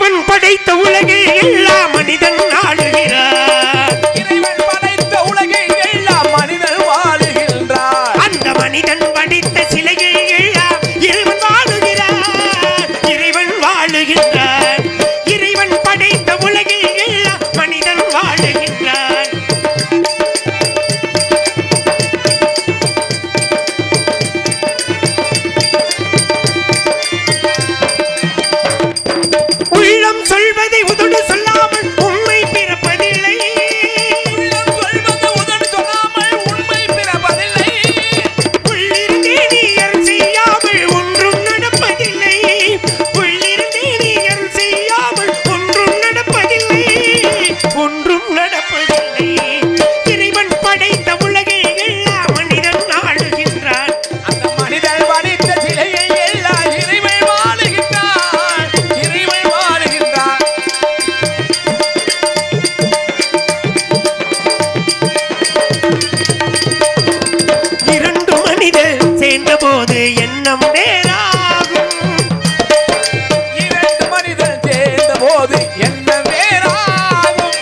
இறைவன் படைத்த உலகை எல்லா மனிதன் ஆளுகிறார். இறைவன் படைத்த உலகை எல்லா மனிதன் வாழுகின்றார். அந்த மனிதன் படைத்த சிலையை எல்லாம் இறைவன் வாழுகிறார். இறைவன் வாழுகின்றார். இறைவன் படைத்த உலகை எல்லா மனிதன் வாழுகின்றார். உள்ளம் சொல்வதை உதடு சொல்லாமல் உண்மை பிறப்பதில்லை. உள்ளம் சொல்வது உதடு சொல்லாமல் உண்மை பிறப்பதில்லை. உள்ளிருந்தே நீ அருள் செய்யாமல் ஒன்றும் நடப்பதில்லை. உள்ளிருந்தே நீ அருள் செய்யாமல் ஒன்றும் நடப்பதில்லை. ஒன்றும் நடப்பதில்லை. இறைவன் படைத்த உலகை எல்லா மனிதன் ஆளுகின்றான். அந்த மனிதன் படைத்த சிலையை எல்லா இறைவன் வாழுகின்றார். இறைவன் வாழுகின்றார். இரண்டு மனிதர் சேர்ந்தபோது எண்ணம் வேறாகும். இரண்டு மனிதன் சேர்ந்த போது என்ன வேறாகும்.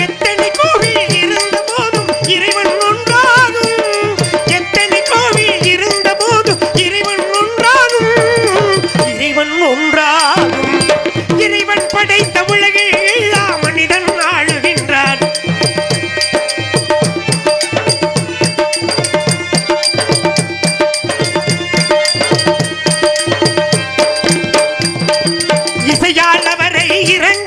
எத்தனை கோவில் இருந்த போதும் இறைவன் ஒன்றாகும். எத்தனை கோவில் இருந்த போதும் இறைவன் ஒன்றாகும். இறைவன் ஒன்றாகும். இறைவன் படைத்த உலகை எல்லா மனிதன் ஆளுகின்றான். இசையால் அவரை இறங்க